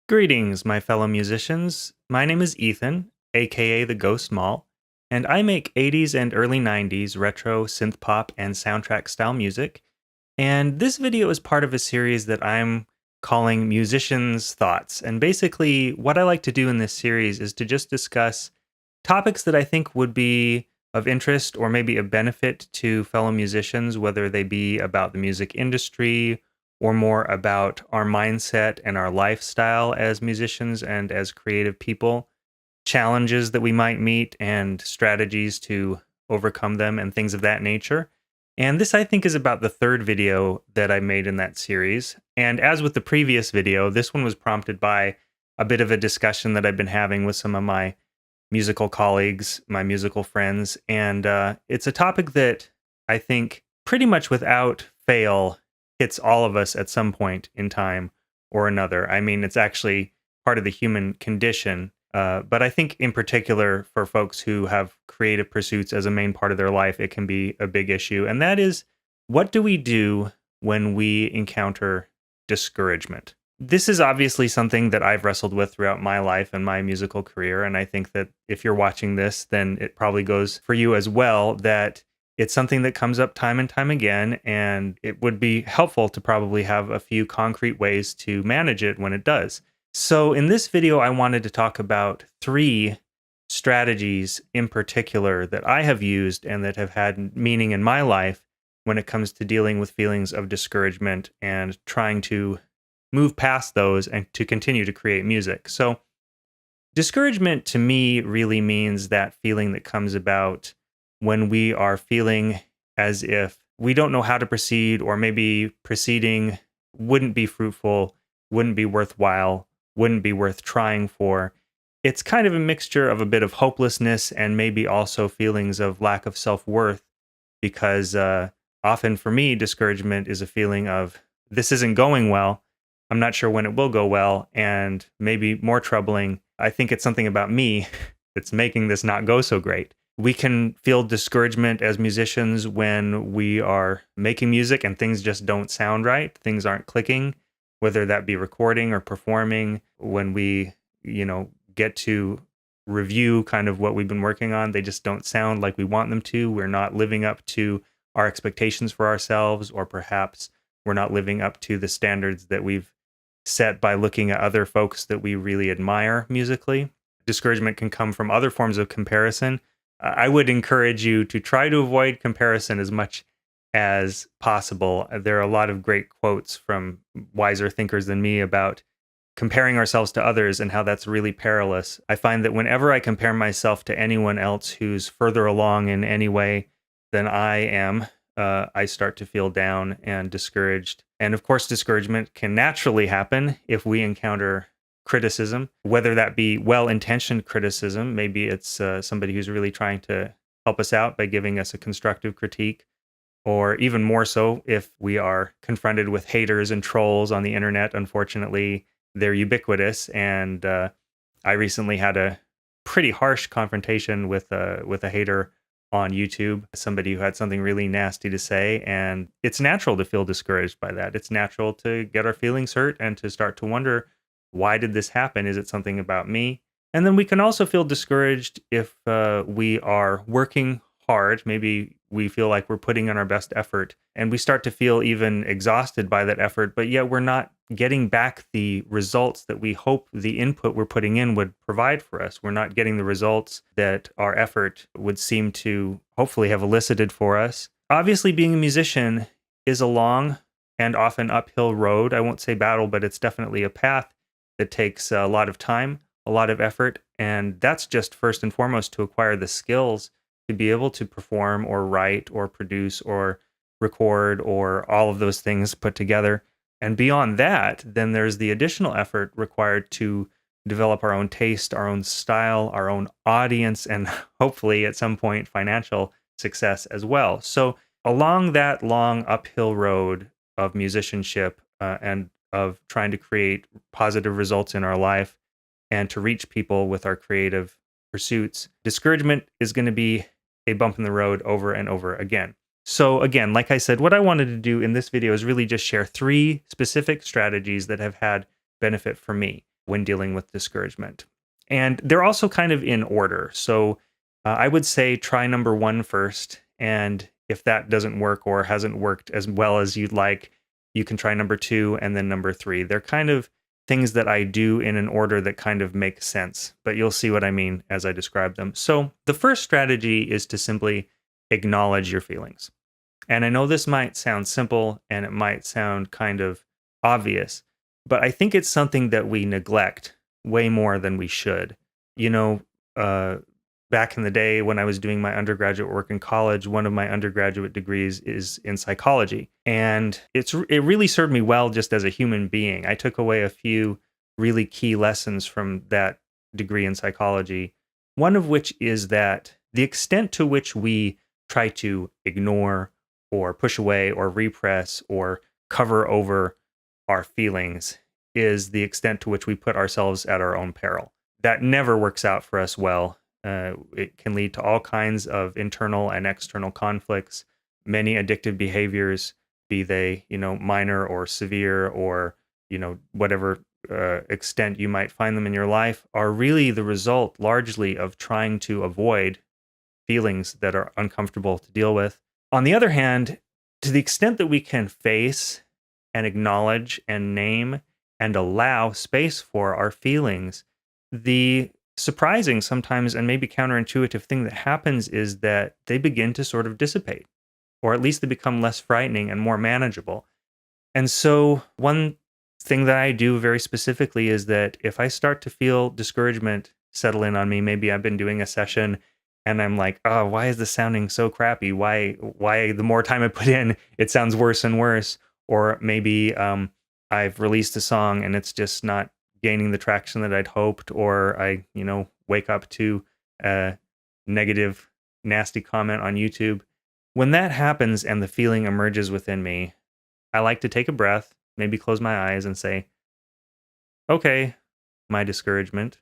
Greetings, my fellow musicians. My name is Ethan, aka the Ghost Mall, and I make 80s and early 90s retro synth pop and soundtrack style music. And this video is part of a series that I'm calling Musicians' Thoughts. And basically, what I like to do in this series is to just discuss topics that I think would be of interest or maybe a benefit to fellow musicians, whether they be about the music industry or more about our mindset and our lifestyle as musicians and as creative people, challenges that we might meet and strategies to overcome them and things of that nature. And this, I think, is about the third video that I made in that series. And as with the previous video, this one was prompted by a bit of a discussion that I've been having with some of my musical colleagues, my musical friends. And it's a topic that I think pretty much without fail hits all of us at some point in time or another. I mean, it's actually part of the human condition. But I think in particular for folks who have creative pursuits as a main part of their life, it can be a big issue. And that is, what do we do when we encounter discouragement? This is obviously something that I've wrestled with throughout my life and my musical career. And I think that if you're watching this, then it probably goes for you as well, that it's something that comes up time and time again. And it would be helpful to probably have a few concrete ways to manage it when it does. So in this video, I wanted to talk about 3 strategies in particular that I have used and that have had meaning in my life when it comes to dealing with feelings of discouragement and trying to move past those and to continue to create music. So discouragement to me really means that feeling that comes about when we are feeling as if we don't know how to proceed, or maybe proceeding wouldn't be fruitful, wouldn't be worthwhile, wouldn't be worth trying for. It's kind of a mixture of a bit of hopelessness and maybe also feelings of lack of self-worth, because often for me, discouragement is a feeling of this isn't going well. I'm not sure when it will go well, and maybe more troubling, I think it's something about me that's making this not go so great. We can feel discouragement as musicians when we are making music and things just don't sound right. Things aren't clicking, whether that be recording or performing. When we, get to review kind of what we've been working on, they just don't sound like we want them to. We're not living up to our expectations for ourselves, or perhaps we're not living up to the standards that we've set by looking at other folks that we really admire musically. Discouragement can come from other forms of comparison. I would encourage you to try to avoid comparison as much as possible. There are a lot of great quotes from wiser thinkers than me about comparing ourselves to others and how that's really perilous. I find that whenever I compare myself to anyone else who's further along in any way than I am, I start to feel down and discouraged. And of course, discouragement can naturally happen if we encounter criticism, whether that be well-intentioned criticism. Maybe it's somebody who's really trying to help us out by giving us a constructive critique, or even more so if we are confronted with haters and trolls on the internet. Unfortunately, they're ubiquitous, and I recently had a pretty harsh confrontation with a hater on YouTube, somebody who had something really nasty to say, and it's natural to feel discouraged by that. It's natural to get our feelings hurt and to start to wonder, why did this happen? Is it something about me? And then we can also feel discouraged if we are working hard. Maybe we feel like we're putting in our best effort, and we start to feel even exhausted by that effort, but yet we're not getting back the results that we hope the input we're putting in would provide for us. We're not getting the results that our effort would seem to hopefully have elicited for us. Obviously, being a musician is a long and often uphill road. I won't say battle, but it's definitely a path that takes a lot of time, a lot of effort, and that's just first and foremost to acquire the skills to be able to perform or write or produce or record or all of those things put together. And beyond that, then there's the additional effort required to develop our own taste, our own style, our own audience, and hopefully at some point financial success as well. So along that long uphill road of musicianship and of trying to create positive results in our life and to reach people with our creative pursuits, discouragement is going to be a bump in the road over and over again. So again, like I said, what I wanted to do in this video is really just share 3 specific strategies that have had benefit for me. when dealing with discouragement. And they're also kind of in order. So I would say try number one first. And if that doesn't work or hasn't worked as well as you'd like, you can try number two and then number three. They're kind of things that I do in an order that kind of makes sense, but you'll see what I mean as I describe them. So the first strategy is to simply acknowledge your feelings. And I know this might sound simple and it might sound kind of obvious, but I think it's something that we neglect way more than we should. You know, uh, back in the day when I was doing my undergraduate work in college, one of my undergraduate degrees is in psychology. And it really served me well just as a human being. I took away a few really key lessons from that degree in psychology, one of which is that the extent to which we try to ignore or push away or repress or cover over our feelings is the extent to which we put ourselves at our own peril. That never works out for us well. It can lead to all kinds of internal and external conflicts, many addictive behaviors, be they, minor or severe or, whatever extent you might find them in your life, are really the result largely of trying to avoid feelings that are uncomfortable to deal with. On the other hand, to the extent that we can face and acknowledge and name and allow space for our feelings, the surprising sometimes and maybe counterintuitive thing that happens is that they begin to sort of dissipate, or at least they become less frightening and more manageable. And so one thing that I do very specifically is that if I start to feel discouragement settle in on me, maybe I've been doing a session and I'm like, oh, why is this sounding so crappy? Why the more time I put in, it sounds worse and worse. Or maybe I've released a song and it's just not gaining the traction that I'd hoped, or I, wake up to a negative, nasty comment on YouTube. When that happens and the feeling emerges within me, I like to take a breath, maybe close my eyes and say, okay, my discouragement,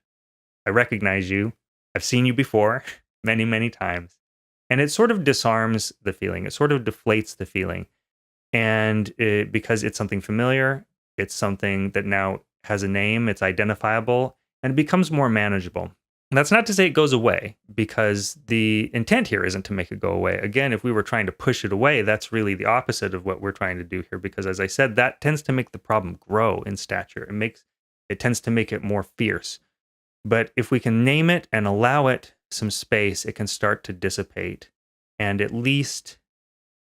I recognize you. I've seen you before many, many times. And it sort of disarms the feeling. It sort of deflates the feeling. And because it's something familiar, it's something that now has a name, it's identifiable, and it becomes more manageable. And that's not to say it goes away, because the intent here isn't to make it go away. Again, if we were trying to push it away, that's really the opposite of what we're trying to do here, because as I said, that tends to make the problem grow in stature. It tends to make it more fierce. But if we can name it and allow it some space, it can start to dissipate and at least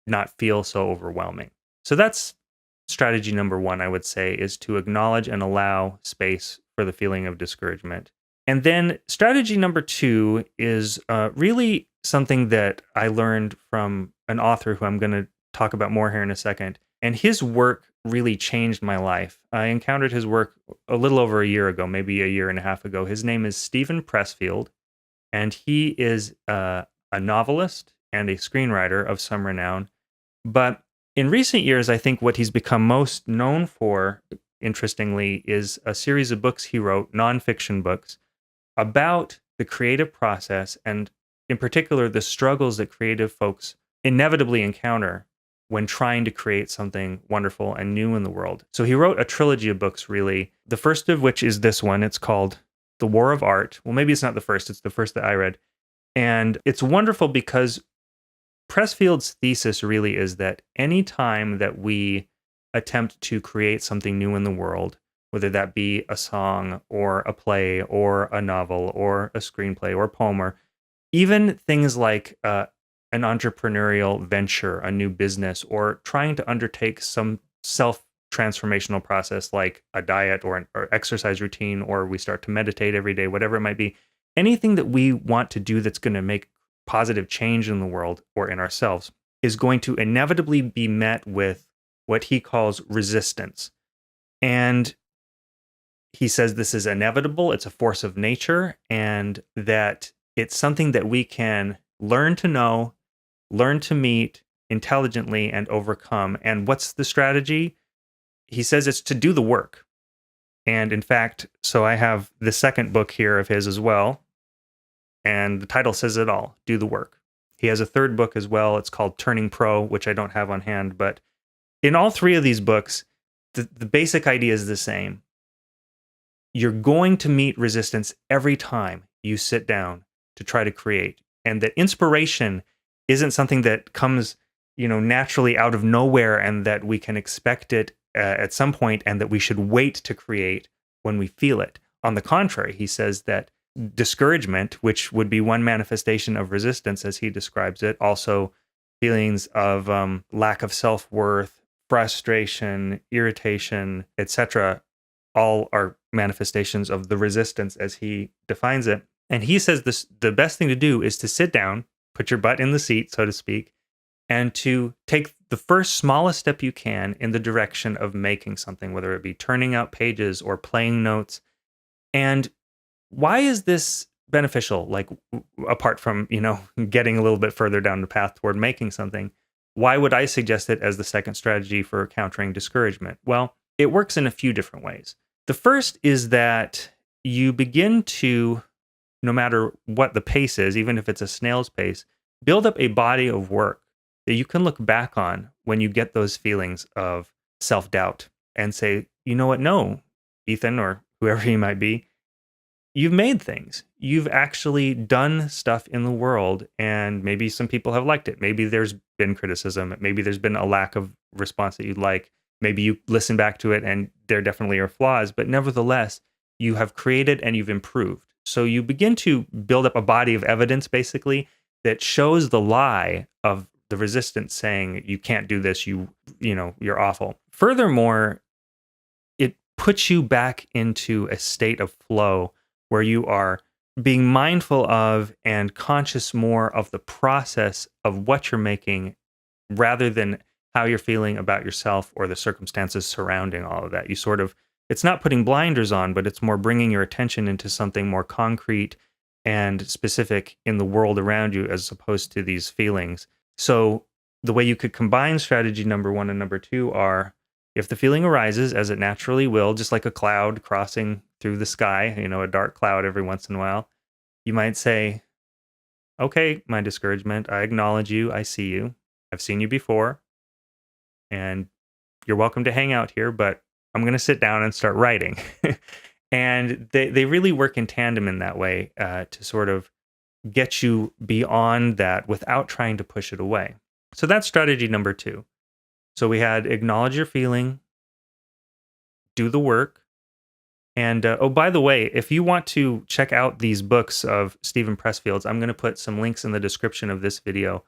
not feel so overwhelming. So that's strategy number one, I would say, is to acknowledge and allow space for the feeling of discouragement. And then strategy number two is really something that I learned from an author who I'm going to talk about more here in a second. And his work really changed my life. I encountered his work a little over a year ago, maybe a year and a half ago. His name is Stephen Pressfield, and he is a novelist and a screenwriter of some renown. But in recent years, I think what he's become most known for, interestingly, is a series of books he wrote, nonfiction books, about the creative process and, in particular, the struggles that creative folks inevitably encounter when trying to create something wonderful and new in the world. So he wrote a trilogy of books, really, the first of which is this one. It's called The War of Art. Well, maybe it's not the first. It's the first that I read. And it's wonderful because Pressfield's thesis really is that any time that we attempt to create something new in the world, whether that be a song or a play or a novel or a screenplay or a poem, or even things like an entrepreneurial venture, a new business, or trying to undertake some self-transformational process like a diet or exercise routine, or we start to meditate every day, whatever it might be, anything that we want to do that's going to make positive change in the world or in ourselves is going to inevitably be met with what he calls resistance. And he says this is inevitable, it's a force of nature, and that it's something that we can learn to know, learn to meet intelligently and overcome. And what's the strategy? He says it's to do the work. And in fact, so I have the second book here of his as well, and the title says it all, Do the Work. He has a third book as well. It's called Turning Pro, which I don't have on hand. But in all three of these books, the basic idea is the same. you're going to meet resistance every time you sit down to try to create, and that inspiration isn't something that comes, naturally out of nowhere, and that we can expect it at some point, and that we should wait to create when we feel it. On the contrary, he says that discouragement, which would be one manifestation of resistance as he describes it, also feelings of lack of self-worth, frustration, irritation, etc., all are manifestations of the resistance as he defines it. And he says the best thing to do is to sit down, put your butt in the seat, so to speak, and to take the first smallest step you can in the direction of making something, whether it be turning out pages or playing notes. And why is this beneficial? Like, apart from, getting a little bit further down the path toward making something, why would I suggest it as the second strategy for countering discouragement? Well, it works in a few different ways. The first is that you begin to, no matter what the pace is, even if it's a snail's pace, build up a body of work that you can look back on when you get those feelings of self-doubt and say, you know what? No, Ethan, or whoever you might be, you've made things. You've actually done stuff in the world, and maybe some people have liked it. Maybe there's been criticism. Maybe there's been a lack of response that you'd like. Maybe you listen back to it and there definitely are flaws, but nevertheless, you have created and you've improved. So you begin to build up a body of evidence, basically, that shows the lie of the resistance saying you can't do this, you're awful. Furthermore, it puts you back into a state of flow where you are being mindful of and conscious more of the process of what you're making rather than how you're feeling about yourself or the circumstances surrounding all of that. It's not putting blinders on, but it's more bringing your attention into something more concrete and specific in the world around you as opposed to these feelings. So the way you could combine strategy number 1 and number 2 are, if the feeling arises, as it naturally will, just like a cloud crossing through the sky, a dark cloud every once in a while, you might say, okay, my discouragement, I acknowledge you, I see you, I've seen you before, and you're welcome to hang out here, but I'm going to sit down and start writing. And they really work in tandem in that way to sort of get you beyond that without trying to push it away. So that's strategy number 2. So we had acknowledge your feeling, do the work. And oh, by the way, if you want to check out these books of Stephen Pressfield's, I'm going to put some links in the description of this video.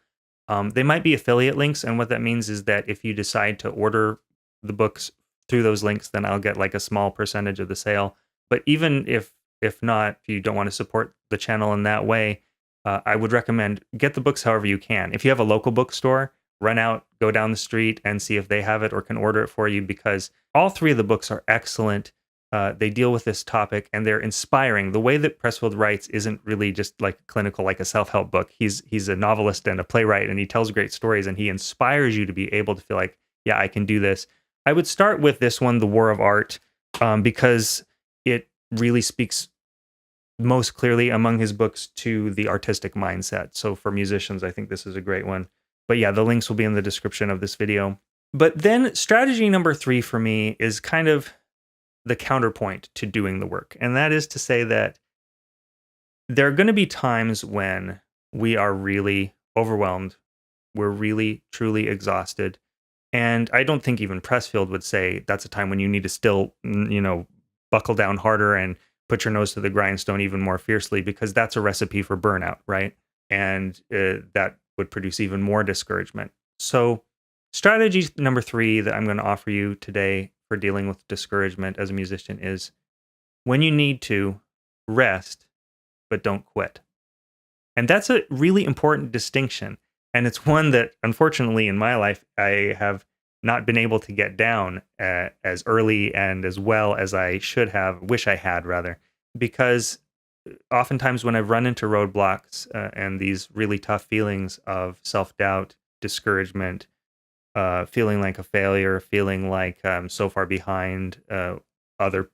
They might be affiliate links, and what that means is that if you decide to order the books through those links, then I'll get like a small percentage of the sale. But even if not, if you don't want to support the channel in that way, I would recommend get the books however you can. If you have a local bookstore, run out, go down the street and see if they have it or can order it for you, because all 3 of the books are excellent. They deal with this topic and they're inspiring. The way that Pressfield writes isn't really just like clinical, like a self-help book. He's a novelist and a playwright, and he tells great stories, and he inspires you to be able to feel like, yeah, I can do this. I would start with this one, The War of Art, because it really speaks most clearly among his books to the artistic mindset. So for musicians, I think this is a great one. But yeah, the links will be in the description of this video. But then strategy number 3 for me is kind of the counterpoint to doing the work. And that is to say that there are going to be times when we are really overwhelmed. We're really, truly exhausted. And I don't think even Pressfield would say that's a time when you need to still, buckle down harder and put your nose to the grindstone even more fiercely, because that's a recipe for burnout, right? And that would produce even more discouragement. So strategy number 3 that I'm going to offer you today for dealing with discouragement as a musician is, when you need to, rest, but don't quit. And that's a really important distinction. And it's one that, unfortunately, in my life, I have not been able to get down as early and as well as I should have, wish I had rather, because oftentimes when I've run into roadblocks and these really tough feelings of self-doubt, discouragement, feeling like a failure, feeling like I'm so far behind other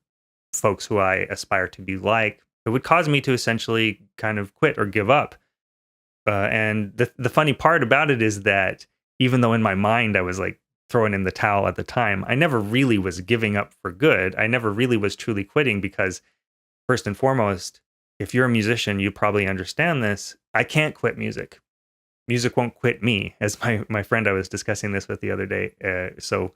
folks who I aspire to be like, it would cause me to essentially kind of quit or give up. And the funny part about it is that even though in my mind I was like throwing in the towel at the time. I never really was giving up for good. I never really was truly quitting because, first and foremost, if you're a musician, you probably understand this. I can't quit music. Music won't quit me, as my friend I was discussing this with the other day so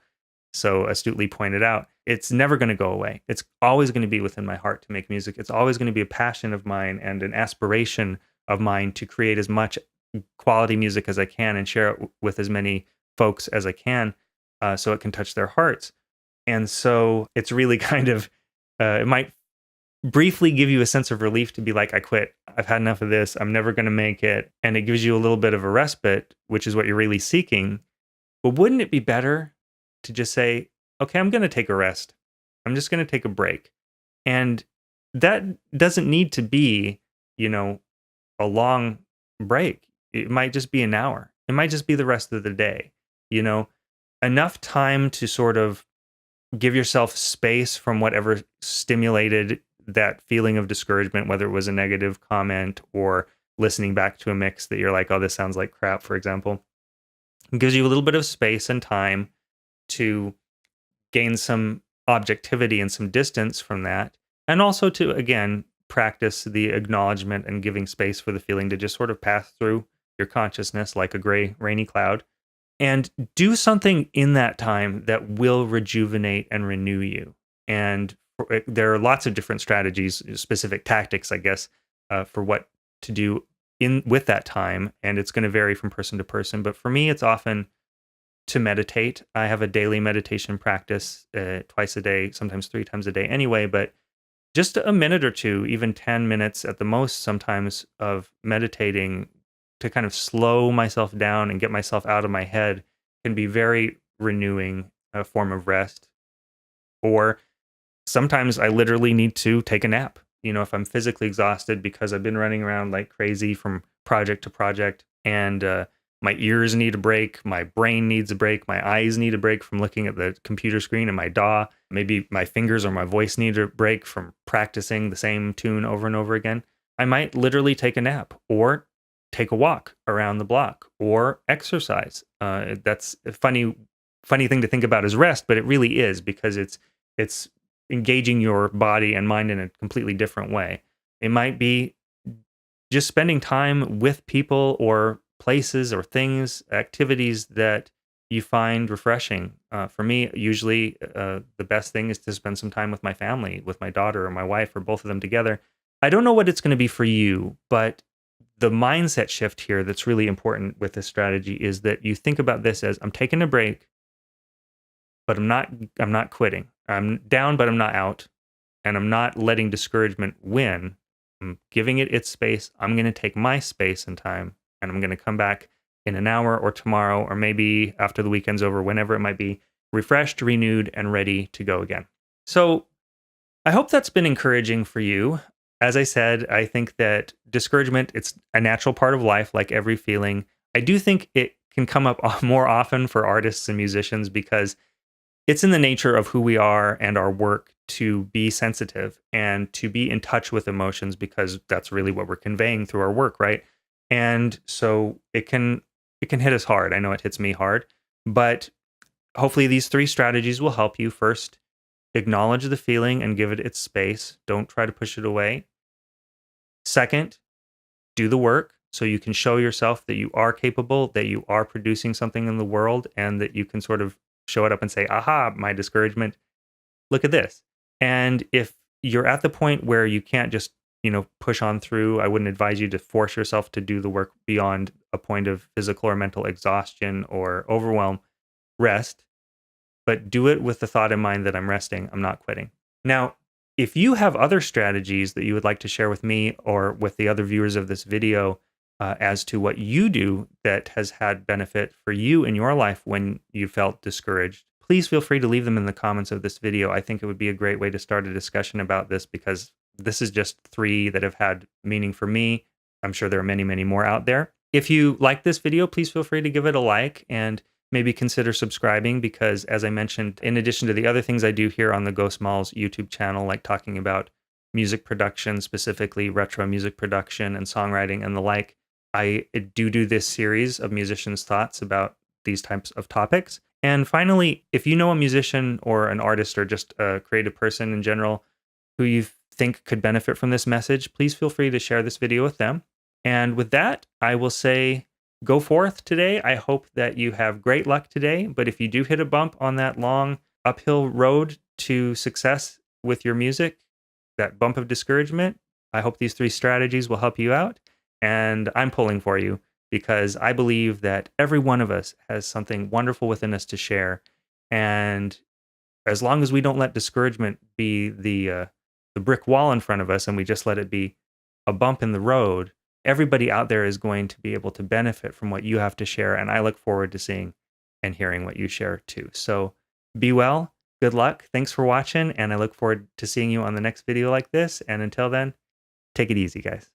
astutely pointed out. It's never going to go away. It's always going to be within my heart to make music. It's always going to be a passion of mine and an aspiration of mine to create as much quality music as I can and share it with as many folks as I can, so it can touch their hearts. And so it's really kind of, it might briefly give you a sense of relief to be like, I quit. I've had enough of this. I'm never going to make it. And it gives you a little bit of a respite, which is what you're really seeking. But wouldn't it be better to just say, okay, I'm going to take a rest. I'm just going to take a break. And that doesn't need to be, a long break. It might just be an hour. It might just be the rest of the day. Enough time to sort of give yourself space from whatever stimulated that feeling of discouragement, whether it was a negative comment or listening back to a mix that you're like, oh, this sounds like crap, for example. It gives you a little bit of space and time to gain some objectivity and some distance from that. And also to, again, practice the acknowledgement and giving space for the feeling to just sort of pass through your consciousness like a gray, rainy cloud. And do something in that time that will rejuvenate and renew you. And there are lots of different strategies, specific tactics, I guess, for what to do with that time. And it's going to vary from person to person. But for me, it's often to meditate. I have a daily meditation practice twice a day, sometimes 3 times a day anyway. But just a minute or two, even 10 minutes at the most, sometimes, of meditating to kind of slow myself down and get myself out of my head can be very renewing, a form of rest. Or sometimes I literally need to take a nap. If I'm physically exhausted because I've been running around like crazy from project to project, and my ears need a break, my brain needs a break, my eyes need a break from looking at the computer screen and my DAW, maybe my fingers or my voice need a break from practicing the same tune over and over again, I might literally take a nap or take a walk around the block or exercise. That's a funny thing to think about as rest, but it really is, because it's engaging your body and mind in a completely different way. It might be just spending time with people or places or things, activities that you find refreshing. For me, usually the best thing is to spend some time with my family, with my daughter or my wife, or both of them together. I don't know what it's going to be for you, but the mindset shift here that's really important with this strategy is that you think about this as, I'm taking a break, but I'm not quitting. I'm down, but I'm not out. And I'm not letting discouragement win. I'm giving it its space. I'm going to take my space and time, and I'm going to come back in an hour or tomorrow, or maybe after the weekend's over, whenever it might be, refreshed, renewed, and ready to go again. So I hope that's been encouraging for you. As I said, I think that discouragement, it's a natural part of life, like every feeling. I do think it can come up more often for artists and musicians because it's in the nature of who we are and our work to be sensitive and to be in touch with emotions, because that's really what we're conveying through our work, right? And so it can hit us hard. I know it hits me hard, but hopefully these 3 strategies will help you. First, acknowledge the feeling and give it its space. Don't try to push it away. Second, do the work so you can show yourself that you are capable, that you are producing something in the world, and that you can sort of show it up and say, aha, my discouragement, look at this. And if you're at the point where you can't just, push on through, I wouldn't advise you to force yourself to do the work beyond a point of physical or mental exhaustion or overwhelm. Rest, but do it with the thought in mind that I'm resting, I'm not quitting. Now, if you have other strategies that you would like to share with me or with the other viewers of this video, as to what you do that has had benefit for you in your life when you felt discouraged, please feel free to leave them in the comments of this video. I think it would be a great way to start a discussion about this, because this is just 3 that have had meaning for me. I'm sure there are many, many more out there. If you like this video, please feel free to give it a like and maybe consider subscribing, because as I mentioned, in addition to the other things I do here on the Ghost Malls YouTube channel, like talking about music production, specifically retro music production and songwriting and the like, I do this series of musicians' thoughts about these types of topics. And finally, if you know a musician or an artist or just a creative person in general who you think could benefit from this message, please feel free to share this video with them. And with that, I will say, go forth today. I hope that you have great luck today. But if you do hit a bump on that long uphill road to success with your music, that bump of discouragement, I hope these 3 strategies will help you out. And I'm pulling for you because I believe that every one of us has something wonderful within us to share. And as long as we don't let discouragement be the brick wall in front of us and we just let it be a bump in the road, everybody out there is going to be able to benefit from what you have to share. And I look forward to seeing and hearing what you share too. So be well. Good luck. Thanks for watching. And I look forward to seeing you on the next video like this. And until then, take it easy, guys.